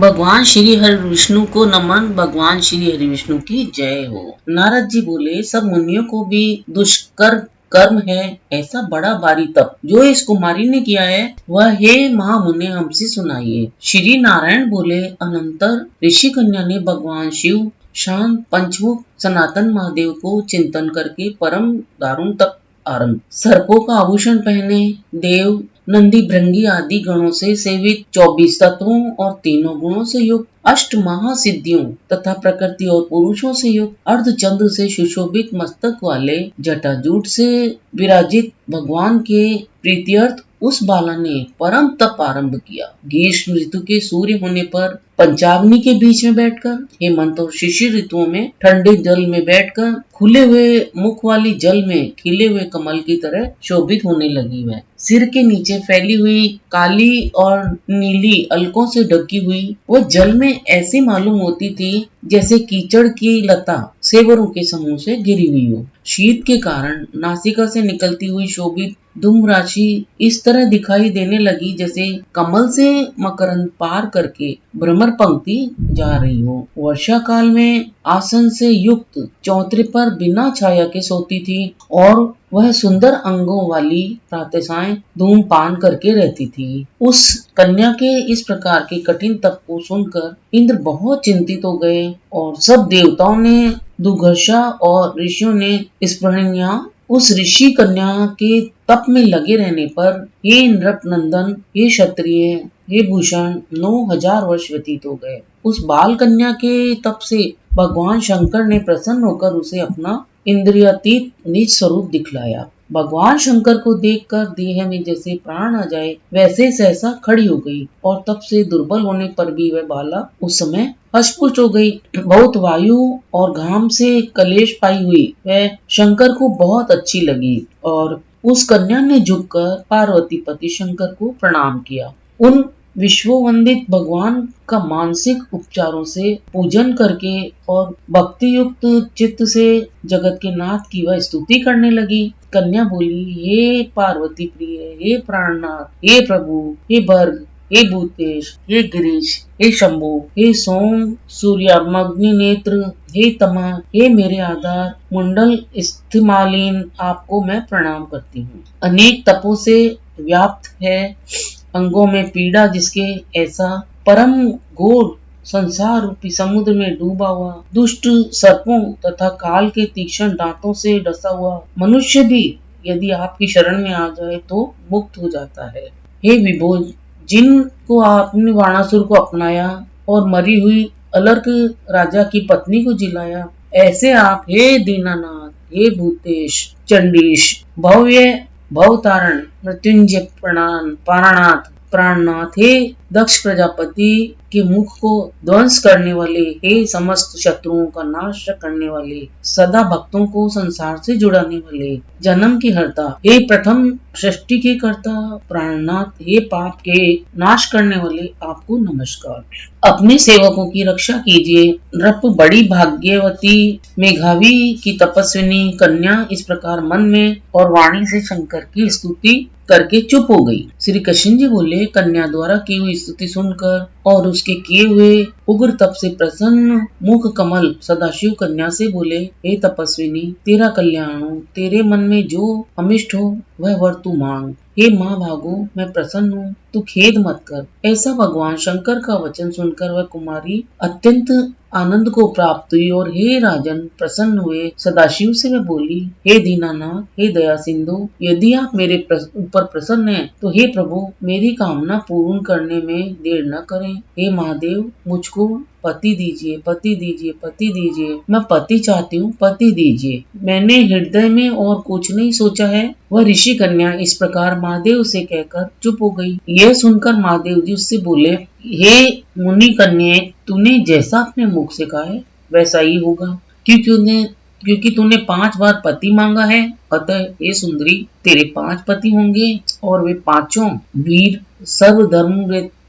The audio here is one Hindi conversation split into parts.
भगवान श्री हरि विष्णु को नमन। भगवान श्री हरि विष्णु की जय हो। नारद जी बोले, सब मुनियों को भी दुष्कर कर्म है ऐसा बड़ा भारी तप जो इस कुमारी ने किया है, वह हे महामुने हमसे सुनाइए। श्री नारायण बोले, अनंतर ऋषि कन्या ने भगवान शिव, शांत, पंचमुख, सनातन महादेव को चिंतन करके परम दारुण तप आरंभ। सर्पों का आभूषण पहने, देव, नंदी, भृंगी आदि गणों से सेवित, 24 तत्वों और तीनों गुणों से युक्त, अष्ट महासिद्धियों तथा प्रकृति और पुरुषों से युक्त, अर्धचंद्र से सुशोभित मस्तक वाले, जटाजूट से विराजित भगवान के प्रीत्यर्थ उस बाला ने परम तप आरंभ किया। ग्रीष्म ऋतु के सूर्य होने पर पंचाग्नि के बीच में बैठकर, हेमंत और शिशिर ऋतुओं में ठंडे जल में बैठकर, खुले हुए मुख वाली जल में खिले हुए कमल की तरह शोभित होने लगी। वह सिर के नीचे फैली हुई काली और नीली अलकों से ढकी हुई वह जल में ऐसे मालूम होती थी जैसे कीचड़ की लता सेवरों के समूह से गिरी हुई हो। शीत के कारण नासिका से निकलती हुई शोभित धूम राशि इस तरह दिखाई देने लगी जैसे कमल से मकरंद पार करके भ्रमर पंक्ति जा रही हो। वर्षा काल में आसन से युक्त चौतरे पर बिना छाया के सोती थी और वह सुंदर अंगों वाली प्रातःसाय धूमपान करके रहती थी। उस कन्या के इस प्रकार के कठिन तप को सुनकर इंद्र बहुत चिंतित हो गए और सब देवताओं ने, दुर्घर्षा और ऋषियों ने स्मरणीय उस ऋषि कन्या के तप में लगे रहने पर, हे नृप नंदन, हे क्षत्रिय, हे भूषण, 9000 वर्ष व्यतीत हो गए। उस बाल कन्या के तप से भगवान शंकर ने प्रसन्न होकर उसे अपना इंद्रियातीत निज स्वरूप दिखलाया। भगवान शंकर को देखकर देह में जैसे प्राण आ जाए वैसे सहसा खड़ी हो गई और तप से दुर्बल होने पर भी वह बाला उस समय हष्टपुष्ट हो गई। बहुत वायु और घाम से कलेश पाई हुई वह शंकर को बहुत अच्छी लगी और उस कन्या ने झुककर पार्वती पति शंकर को प्रणाम किया। उन विश्ववंदित भगवान का मानसिक उपचारों से पूजन करके और भक्ति युक्त चित्त से जगत के नाथ की वह स्तुति करने लगी। कन्या बोली, हे पार्वती प्रिय, हे प्राणनाथ, हे प्रभु, हे भर्ग, हे भूतेश, हे गिरीश, हे शंभु, हे सोम, सूर्याग्नि नेत्र, हे तमा, हे मेरे आधार मुंडल स्थिमालीन, आपको मैं प्रणाम करती हूँ। अनेक तपों से व्याप्त है, अंगों में पीड़ा जिसके, ऐसा परम घोर संसार रूपी समुद्र में डूबा हुआ, दुष्ट सर्पों तथा काल के तीक्ष्ण दांतों से डसा हुआ मनुष्य भी यदि आपकी शरण में आ जाए तो मुक्त हो जाता है। हे विभो, जिनको आपने वाणासुर को अपनाया और मरी हुई अलर्क राजा की पत्नी को जिलाया, ऐसे आप हे दीनानाथ, हे भूतेश, चंडीश, भव्य भवतारण, मृत्युंजय प्राणनाथ, प्राणनाथ, हे दक्ष प्रजापति के मुख को ध्वंस करने वाले, हे समस्त शत्रुओं का नाश करने वाले, सदा भक्तों को संसार से जुड़ाने वाले, जन्म की हर्ता, हे प्रथम सृष्टि के कर्ता, प्राणनाथ, हे पाप के नाश करने वाले, आपको नमस्कार। अपने सेवकों की रक्षा कीजिए। नृप, बड़ी भाग्यवती मेघावी की तपस्विनी कन्या इस प्रकार मन में और वाणी से शंकर की स्तुति करके चुप हो गई। श्री कृष्ण जी बोले, कन्या द्वारा की हुई स्तुति सुनकर और उसके किए हुए उग्र तप से प्रसन्न मुख कमल सदाशिव कन्या से बोले, हे तपस्विनी, तेरा कल्याण हो, तेरे मन में जो अमिष्ट हो वह वर तू मांग। हे माँ भागो, मैं प्रसन्न हूँ, तू खेद मत कर। ऐसा भगवान शंकर का वचन सुनकर वह कुमारी अत्यंत आनंद को प्राप्त हुई और हे राजन प्रसन्न हुए। सदाशिव से वह बोली, हे दीनानाथ, हे दया सिंधु, यदि आप मेरे ऊपर प्रसन्न हैं तो हे प्रभु, मेरी कामना पूर्ण करने में देर न करें। हे महादेव, मुझको पति दीजिए, पति दीजिए, पति दीजिए, मैं पति चाहती हूँ, पति दीजिए। मैंने हृदय में और कुछ नहीं सोचा है। वह ऋषि कन्या इस प्रकार महादेव से कहकर चुप हो गई। यह सुनकर महादेव जी उससे बोले, हे मुनि कन्या, तूने जैसा अपने मुख से कहा है वैसा ही होगा, क्योंकि तूने 5 बार पति मांगा है। अतः हे सुंदरी, तेरे 5 पति होंगे और वे पांचों वीर, सर्वधर्म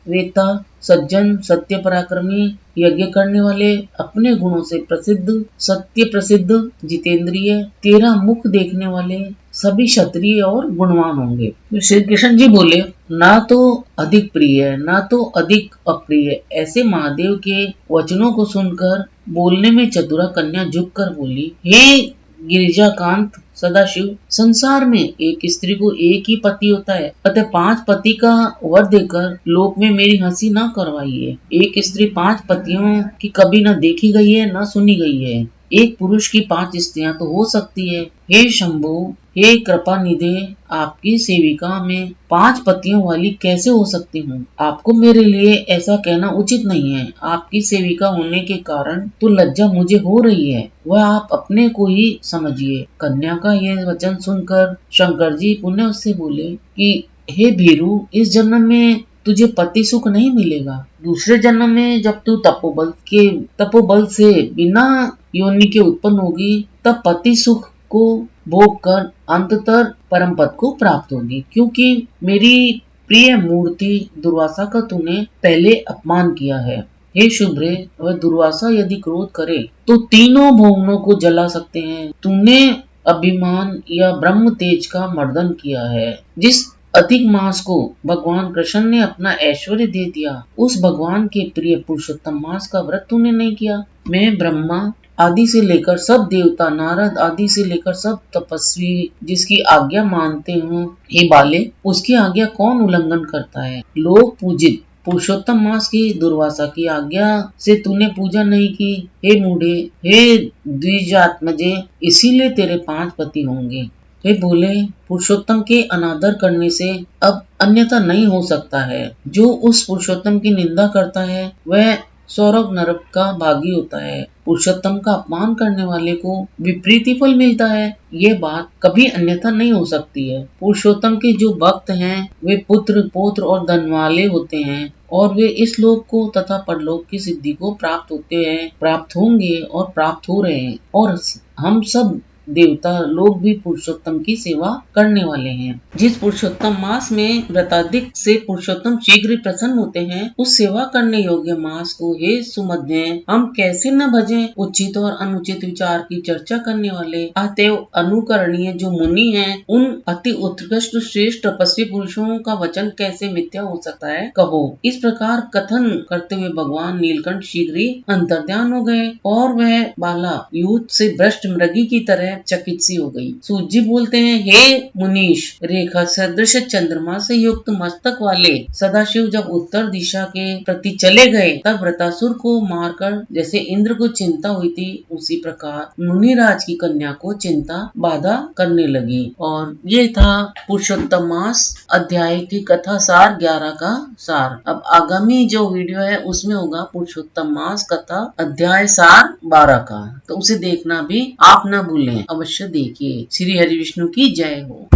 वेता, सज्जन, सत्य पराक्रमी, यज्ञ करने वाले, अपने गुणों से प्रसिद्ध, सत्य प्रसिद्ध, जितेंद्रिय, 13 मुख देखने वाले, सभी क्षत्रिय और गुणवान होंगे। तो श्री कृष्ण जी बोले, ना तो अधिक प्रिय ना तो अधिक अप्रिय, ऐसे महादेव के वचनों को सुनकर बोलने में चतुरा कन्या झुककर बोली, हे गिरिजाकांत सदाशिव, संसार में एक स्त्री को एक ही पति होता है, अतः 5 पति का वर देकर लोक में मेरी हंसी न करवाइए। एक स्त्री 5 पतियों की कभी न देखी गई है न सुनी गई है। एक पुरुष की 5 स्त्रियां तो हो सकती है। हे शंभु, हे कृपा निधे, आपकी सेविका में 5 पतियों वाली कैसे हो सकती हूँ? आपको मेरे लिए ऐसा कहना उचित नहीं है। आपकी सेविका होने के कारण तो लज्जा मुझे हो रही है, वह आप अपने को ही समझिए। कन्या का यह वचन सुनकर शंकर जी पुनः उससे बोले कि हे भीरू, इस जन्म में तुझे पति सुख नहीं मिलेगा। दूसरे जन्म में जब तू तपोबल से बिना योनि के उत्पन्न होगी, तब पति सुख को भोग कर अंततः परम पद को प्राप्त होगी। क्योंकि मेरी प्रिय मूर्ति दुर्वासा का तूने पहले अपमान किया है। हे शुभ्रे, वह दुर्वासा यदि क्रोध करे तो तीनों भुवनों को जला सकते हैं। तूने अभिमान या ब्रह्म तेज का मर्दन किया है। जिस अधिक मास को भगवान कृष्ण ने अपना ऐश्वर्य दे दिया, उस भगवान के प्रिय पुरुषोत्तम मास का व्रत तूने नहीं किया। मैं ब्रह्मा आदि से लेकर सब देवता, नारद आदि से लेकर सब तपस्वी जिसकी आज्ञा मानते हो, हे बाले, उसकी आज्ञा कौन उल्लंघन करता है? लोग पूजित पुरुषोत्तम मास की दुर्वासा की आज्ञा से तूने पूजा नहीं की। हे मूढ़े, हे द्विजात्मजे, इसीलिए तेरे 5 पति होंगे। हे बोले, पुरुषोत्तम के अनादर करने से अब अन्यथा नहीं हो सकता है। जो उस पुरुषोत्तम की निंदा करता है वह सौरभ नरक का भागी होता है। पुरुषोत्तम का अपमान करने वाले को विपरीत फल मिलता है। ये बात कभी अन्यथा नहीं हो सकती है। पुरुषोत्तम के जो भक्त हैं वे पुत्र, पौत्र और धन वाले होते हैं और वे इस लोक को तथा परलोक की सिद्धि को प्राप्त होंगे और प्राप्त हो रहे हैं। और हम सब देवता लोग भी पुरुषोत्तम की सेवा करने वाले हैं। जिस पुरुषोत्तम मास में व्रताधिक से पुरुषोत्तम शीघ्र ही प्रसन्न होते हैं, उस सेवा करने योग्य मास को हे सुमध्य हम कैसे न भजें? उचित और अनुचित विचार की चर्चा करने वाले अतएव अनुकरणीय जो मुनि हैं, उन अति उत्कृष्ट श्रेष्ठ तपस्वी पुरुषों का वचन कैसे मिथ्या हो सकता है? कहो। इस प्रकार कथन करते हुए भगवान नीलकंठ शीघ्र ही अंतर्ध्यान हो गए और वह बाला युद्ध से भ्रष्ट मृगी की तरह चकित सी हो गई। सूत जी बोलते हैं, हे मुनीश, रेखा सदृश चंद्रमा से युक्त मस्तक वाले सदाशिव जब उत्तर दिशा के प्रति चले गए, तब वृतासुर को मारकर जैसे इंद्र को चिंता हुई थी, उसी प्रकार मुनिराज की कन्या को चिंता बाधा करने लगी। और ये था पुरुषोत्तम मास अध्याय की कथा सार 11 का सार। अब आगामी जो वीडियो है उसमें होगा पुरुषोत्तम मास कथा अध्याय सार 12 का, तो उसे देखना भी आप न भूलें। अवश्य देखिए। श्री हरि विष्णु की जय हो।